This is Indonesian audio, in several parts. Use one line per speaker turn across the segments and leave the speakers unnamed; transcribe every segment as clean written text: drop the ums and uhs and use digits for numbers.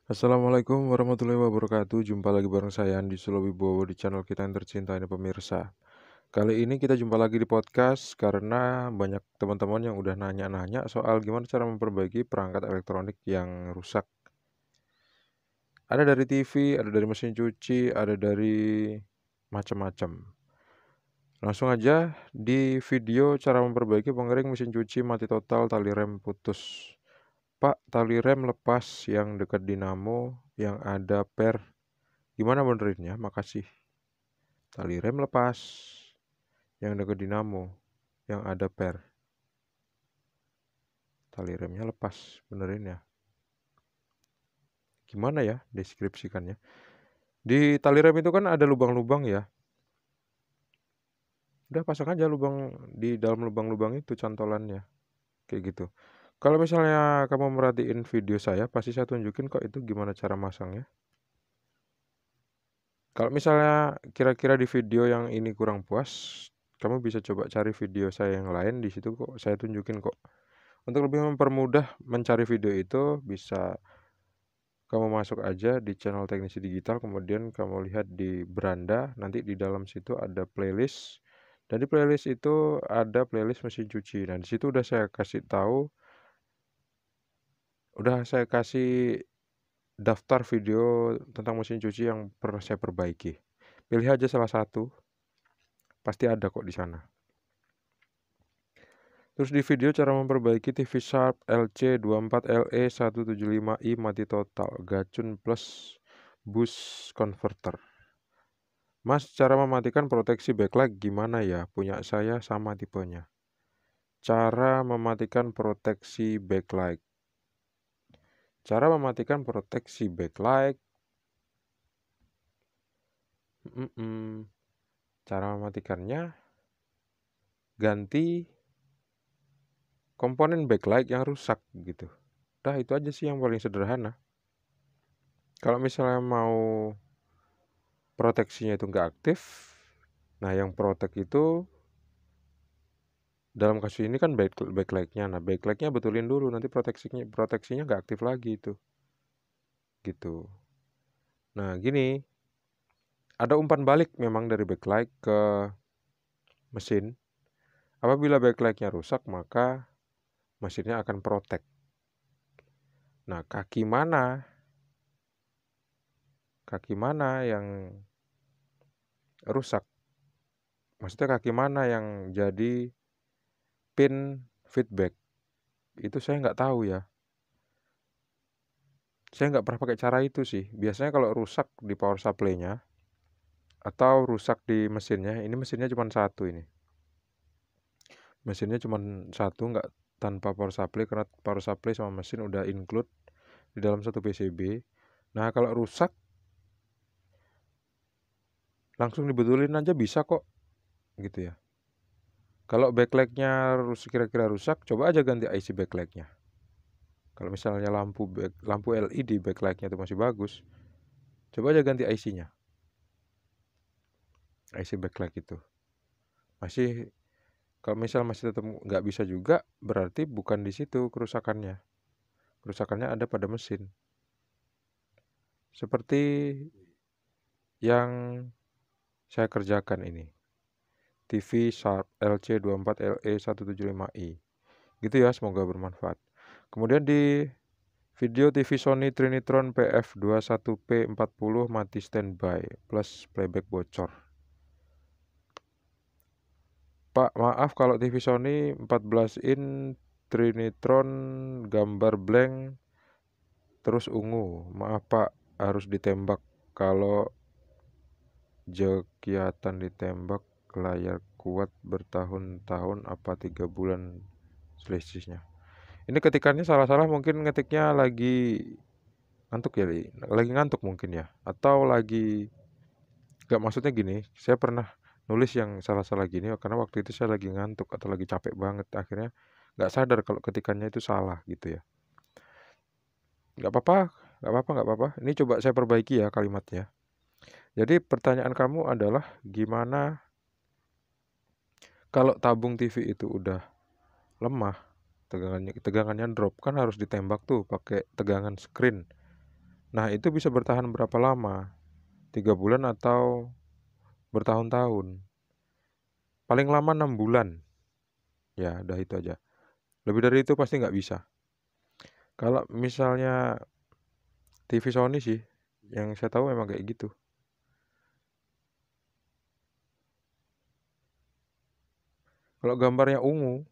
Assalamualaikum warahmatullahi wabarakatuh. Jumpa lagi bareng saya Andi Sulowibowo di channel kita yang tercinta ini pemirsa. Kali ini kita jumpa lagi di podcast karena banyak teman-teman yang udah nanya-nanya soal gimana cara memperbaiki perangkat elektronik yang rusak. Ada dari TV, ada dari mesin cuci, ada dari macam-macam. Langsung aja di video cara memperbaiki pengering mesin cuci mati total, tali rem putus. Pak, tali rem lepas yang dekat dinamo yang ada per. Gimana benerinnya? Makasih. Tali rem lepas yang dekat dinamo yang ada per. Tali remnya lepas, benerin ya. Gimana ya deskripsikannya? Di tali rem itu kan ada lubang-lubang ya. Udah pasang aja lubang di dalam lubang-lubang itu cantolannya. Kayak gitu. Kalau misalnya kamu merhatiin video saya, pasti saya tunjukin kok itu gimana cara masangnya. Kalau misalnya kira-kira di video yang ini kurang puas, kamu bisa coba cari video saya yang lain, di situ kok saya tunjukin kok. Untuk lebih mempermudah mencari video itu, bisa kamu masuk aja di channel Teknisi Digital, kemudian kamu lihat di beranda, nanti di dalam situ ada playlist. Dan di playlist itu ada playlist mesin cuci. Dan di situ udah saya kasih tahu, udah saya kasih daftar video tentang mesin cuci yang pernah saya perbaiki. Pilih aja salah satu, pasti ada kok di sana. Terus di video cara memperbaiki TV Sharp LC24LE175i mati total, gacun plus boost converter. Mas, cara mematikan proteksi backlight gimana ya? Punya saya sama tipenya. Cara mematikan proteksi backlight. Cara mematikan proteksi backlight. Cara mematikannya, ganti komponen backlight yang rusak gitu. Udah itu aja sih yang paling sederhana. Kalau misalnya mau proteksinya itu nggak aktif, nah yang protek itu dalam kasus ini kan backlightnya. Nah backlightnya betulin dulu, nanti proteksinya nggak aktif lagi itu. Gitu. Nah gini, ada umpan balik memang dari backlight ke mesin. Apabila backlightnya rusak, maka mesinnya akan protek. Nah kaki mana yang rusak? Maksudnya kaki mana yang jadi pin feedback? Itu saya nggak tahu ya. Saya nggak pernah pakai cara itu sih. Biasanya kalau rusak di power supply-nya atau rusak di mesinnya, ini mesinnya cuma satu ini. Mesinnya cuma satu, nggak tanpa power supply, karena power supply sama mesin udah include di dalam satu PCB. Nah kalau rusak, langsung dibetulin aja bisa kok, gitu ya. Kalau backlightnya kira-kira rusak, coba aja ganti IC backlightnya. Kalau misalnya lampu LED backlightnya itu masih bagus, coba aja ganti IC-nya. IC backlight itu masih, kalau misal masih tetap nggak bisa juga, berarti bukan di situ kerusakannya. Kerusakannya ada pada mesin. Seperti yang saya kerjakan ini. TV Sharp LC24LE175i. Gitu ya, semoga bermanfaat. Kemudian di video TV Sony Trinitron PF21P40 mati standby plus playback bocor. Pak, maaf kalau TV Sony 14 in Trinitron gambar blank terus ungu. Maaf Pak, harus ditembak. Kalau kegiatan ditembak layar kuat bertahun-tahun apa 3 bulan selisihnya. Ini ketikannya salah-salah, mungkin ngetiknya lagi ngantuk ya, lagi ngantuk mungkin ya, atau lagi gak, maksudnya gini, saya pernah nulis yang salah-salah gini karena waktu itu saya lagi ngantuk atau lagi capek banget, akhirnya gak sadar kalau ketikannya itu salah gitu ya. Gak apa-apa, gak apa-apa. Ini coba saya perbaiki ya kalimatnya. Jadi pertanyaan kamu adalah gimana kalau tabung TV itu udah lemah, tegangannya drop, kan harus ditembak tuh pakai tegangan screen. Nah, itu bisa bertahan berapa lama? 3 bulan atau bertahun-tahun? Paling lama 6 bulan. Ya, udah itu aja. Lebih dari itu pasti nggak bisa. Kalau misalnya TV Sony sih, yang saya tahu memang kayak gitu. Kalau gambarnya ungu,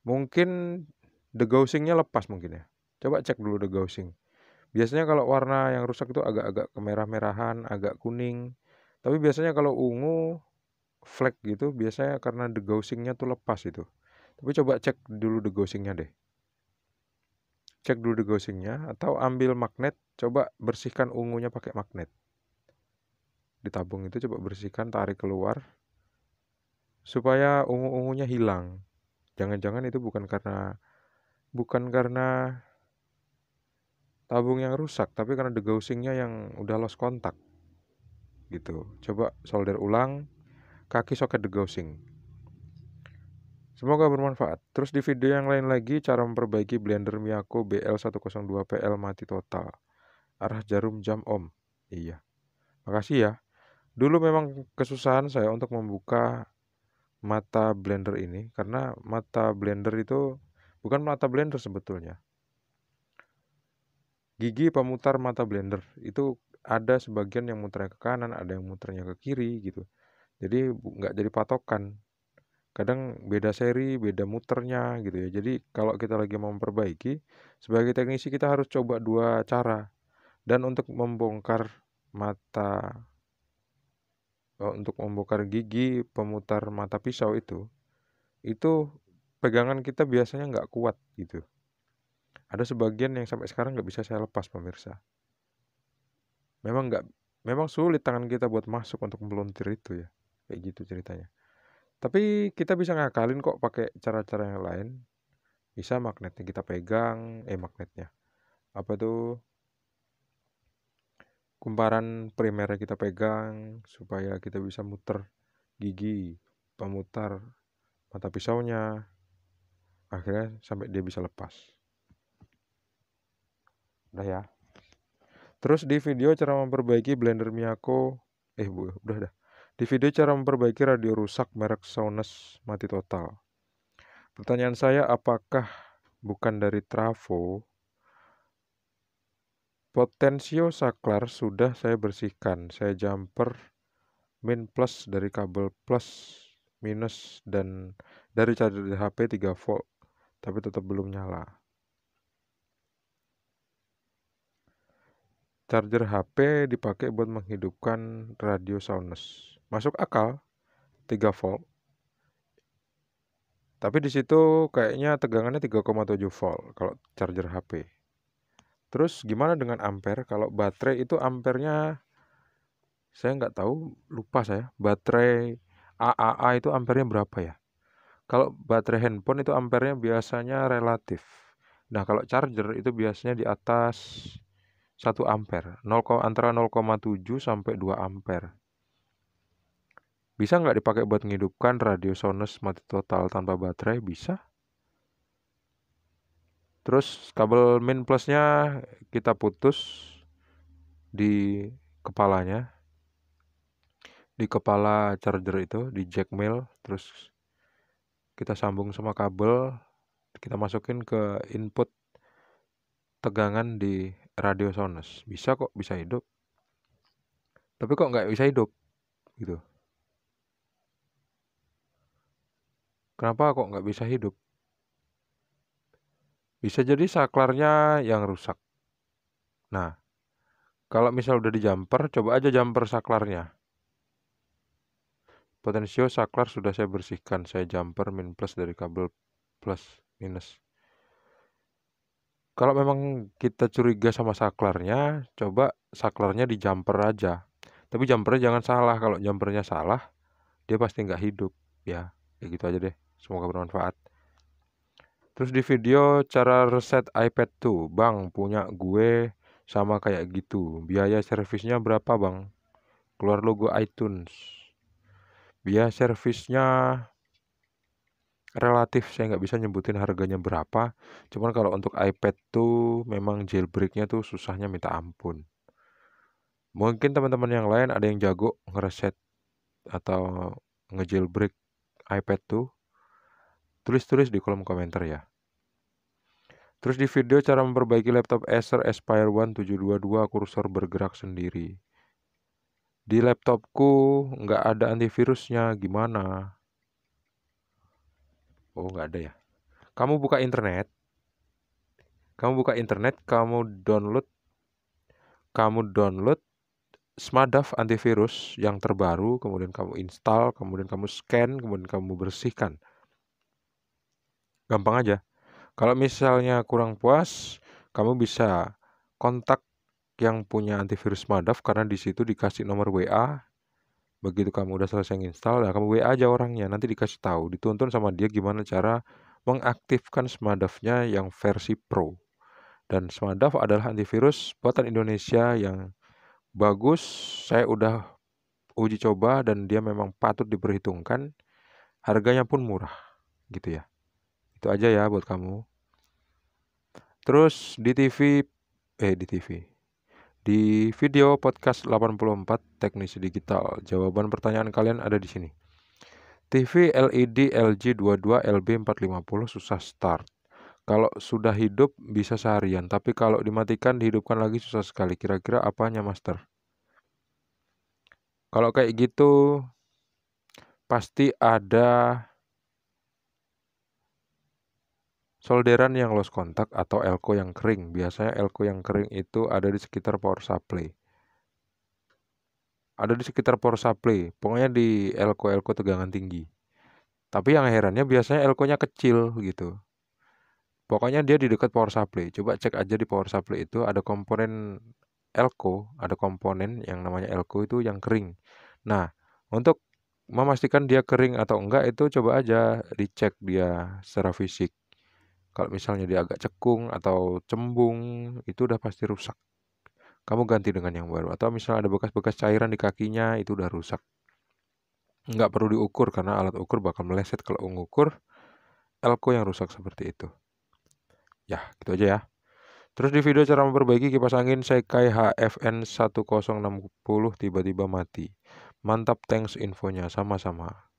mungkin degaussingnya lepas mungkin ya. Coba cek dulu degaussing. Biasanya kalau warna yang rusak itu agak-agak kemerah-merahan, agak kuning. Tapi biasanya kalau ungu, flek gitu, biasanya karena degaussingnya tuh lepas itu. Tapi coba cek dulu degaussingnya deh. Cek dulu degaussingnya atau ambil magnet, coba bersihkan ungunya pakai magnet. Ditabung itu coba bersihkan, tarik keluar supaya ungu-ungunya hilang. Jangan-jangan itu bukan karena tabung yang rusak, tapi karena degaussingnya yang udah lost kontak gitu. Coba solder ulang kaki soket degaussing. Semoga bermanfaat. Terus di video yang lain lagi, cara memperbaiki blender Miyako BL102PL mati total. Arah jarum jam om. Iya. Makasih ya. Dulu memang kesusahan saya untuk membuka mata blender ini karena mata blender itu bukan mata blender sebetulnya. Gigi pemutar mata blender itu ada sebagian yang muternya ke kanan, ada yang muternya ke kiri gitu. Jadi nggak jadi patokan. Kadang beda seri, beda muternya gitu ya. Jadi kalau kita lagi mau memperbaiki, sebagai teknisi kita harus coba dua cara. Dan mata, untuk membongkar gigi pemutar mata pisau itu pegangan kita biasanya nggak kuat gitu. Ada sebagian yang sampai sekarang nggak bisa saya lepas pemirsa. Memang nggak, memang sulit tangan kita buat masuk untuk meluntir itu ya. Kayak gitu ceritanya. Tapi kita bisa ngakalin kok pakai cara-cara yang lain. Bisa magnetnya kita pegang, magnetnya. Apa tuh? Kumparan primernya kita pegang supaya kita bisa muter gigi, pemutar mata pisaunya. Akhirnya sampai dia bisa lepas. Udah ya. Terus di video cara memperbaiki blender Miyako, udah dah. Di video cara memperbaiki radio rusak merek Souness mati total. Pertanyaan saya, apakah bukan dari trafo? Potensio saklar sudah saya bersihkan. Saya jumper min plus dari kabel plus minus dan dari charger HP 3 volt, tapi tetap belum nyala. Charger HP dipakai buat menghidupkan radio Souness. Masuk akal 3 volt. Tapi di situ kayaknya tegangannya 3,7 volt kalau charger HP. Terus gimana dengan ampere? Kalau baterai itu ampernya saya nggak tahu, lupa saya. Baterai AAA itu ampernya berapa ya? Kalau baterai handphone itu ampernya biasanya relatif. Nah, kalau charger itu biasanya di atas 1 ampere, antara 0,7 sampai 2 ampere. Bisa nggak dipakai buat menghidupkan radio Souness mati total tanpa baterai? Bisa. Terus kabel min plusnya kita putus di kepalanya, di kepala charger itu, di jack mil, terus kita sambung sama kabel, kita masukin ke input tegangan di radio Souness. Bisa kok, bisa hidup. Tapi kok nggak bisa hidup gitu. Kenapa kok nggak bisa hidup? Bisa jadi saklarnya yang rusak. Nah, kalau misal udah di jumper, coba aja jumper saklarnya. Potensio saklar sudah saya bersihkan. Saya jumper min plus dari kabel plus minus. Kalau memang kita curiga sama saklarnya, coba saklarnya di jumper aja. Tapi jumpernya jangan salah. Kalau jumpernya salah, dia pasti nggak hidup. Ya, kayak gitu aja deh. Semoga bermanfaat. Terus di video cara reset iPad tuh, bang punya gue sama kayak gitu. Biaya servisnya berapa bang? Keluar logo iTunes. Biaya servisnya relatif saya nggak bisa nyebutin harganya berapa. Cuman kalau untuk iPad tuh memang jailbreaknya tuh susahnya minta ampun. Mungkin teman-teman yang lain ada yang jago ngereset atau ngejailbreak iPad tuh, tulis-tulis di kolom komentar ya. Terus di video cara memperbaiki laptop Acer Aspire One 722 kursor bergerak sendiri. Di laptopku nggak ada antivirusnya, gimana? Oh, nggak ada ya. Kamu buka internet, kamu download Smadaf antivirus yang terbaru, kemudian kamu install, kemudian kamu scan, kemudian kamu bersihkan. Gampang aja. Kalau misalnya kurang puas, kamu bisa kontak yang punya antivirus Smadaf karena di situ dikasih nomor WA. Begitu kamu udah selesai install, ya kamu WA aja orangnya, nanti dikasih tahu, dituntun sama dia gimana cara mengaktifkan Smadafnya yang versi Pro. Dan Smadaf adalah antivirus buatan Indonesia yang bagus. Saya udah uji coba dan dia memang patut diperhitungkan. Harganya pun murah, gitu ya. Itu aja ya buat kamu. Terus di video podcast 84 Teknisi Digital, jawaban pertanyaan kalian ada di sini. TV LED LG 22 LB 450 susah start. Kalau sudah hidup bisa seharian, tapi kalau dimatikan dihidupkan lagi susah sekali. Kira-kira apanya, Master? Kalau kayak gitu pasti ada solderan yang lost kontak atau elko yang kering. Biasanya elko yang kering itu ada di sekitar power supply. Pokoknya di elko tegangan tinggi. Tapi yang herannya biasanya elkonya kecil gitu. Pokoknya dia di dekat power supply. Coba cek aja di power supply itu ada komponen elko, ada komponen yang namanya elko itu yang kering. Nah, untuk memastikan dia kering atau enggak itu coba aja dicek dia secara fisik. Kalau misalnya dia agak cekung atau cembung, itu udah pasti rusak. Kamu ganti dengan yang baru. Atau misalnya ada bekas-bekas cairan di kakinya, itu udah rusak. Nggak perlu diukur karena alat ukur bakal meleset kalau mengukur elko yang rusak seperti itu. Ya, gitu aja ya. Terus di video cara memperbaiki kipas angin Sekai HFN 1060 tiba-tiba mati. Mantap, thanks infonya, sama-sama.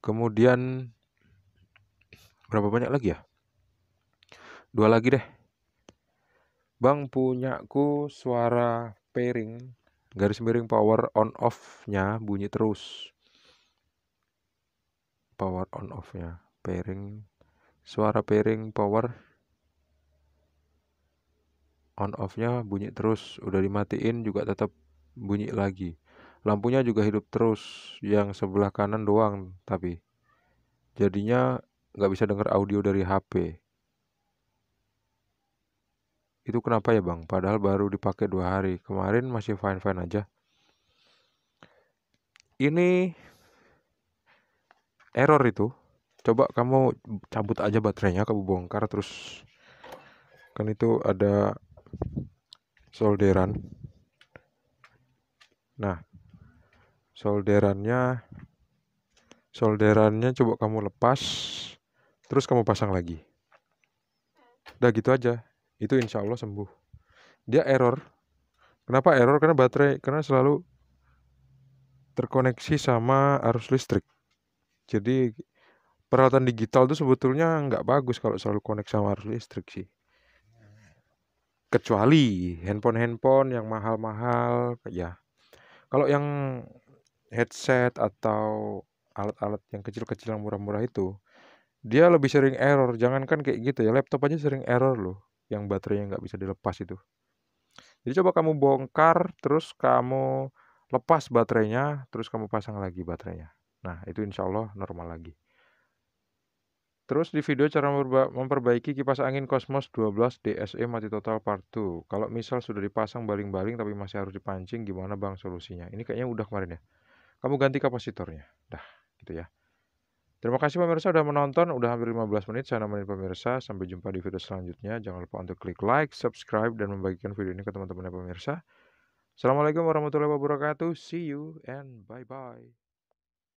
Kemudian berapa banyak lagi ya? 2 lagi deh. Bang, punyaku suara pairing garis miring power on off-nya bunyi terus. Power on off-nya, pairing, suara pairing power on off-nya bunyi terus, udah dimatiin juga tetap bunyi lagi. Lampunya juga hidup terus, yang sebelah kanan doang tapi. Jadinya nggak bisa denger audio dari HP. Itu kenapa ya bang? Padahal baru dipakai 2 hari. Kemarin masih fine-fine aja. Ini error itu. Coba kamu cabut aja baterainya, kamu bongkar terus. Kan itu ada solderan. Nah, solderannya coba kamu lepas, terus kamu pasang lagi. Udah gitu aja. Itu insya Allah sembuh. Dia error. Kenapa error? Karena selalu terkoneksi sama arus listrik. Jadi peralatan digital itu sebetulnya nggak bagus kalau selalu koneksi sama arus listrik sih. Kecuali handphone yang mahal-mahal, ya. Kalau yang headset atau alat-alat yang kecil-kecil yang murah-murah itu, dia lebih sering error. Jangankan kayak gitu ya, laptop aja sering error loh, yang baterainya nggak bisa dilepas itu. Jadi coba kamu bongkar, terus kamu lepas baterainya, terus kamu pasang lagi baterainya. Nah, itu insya Allah normal lagi. Terus di video cara memperbaiki kipas angin Cosmos 12 DSE mati total part 2. Kalau misal sudah dipasang baling-baling tapi masih harus dipancing, gimana bang solusinya? Ini kayaknya udah kemarin ya. Kamu ganti kapasitornya. Dah, gitu ya. Terima kasih pemirsa udah menonton, udah hampir 15 menit saya nemenin pemirsa. Sampai jumpa di video selanjutnya. Jangan lupa untuk klik like, subscribe, dan membagikan video ini ke teman-teman pemirsa. Assalamualaikum warahmatullahi wabarakatuh. See you and bye-bye.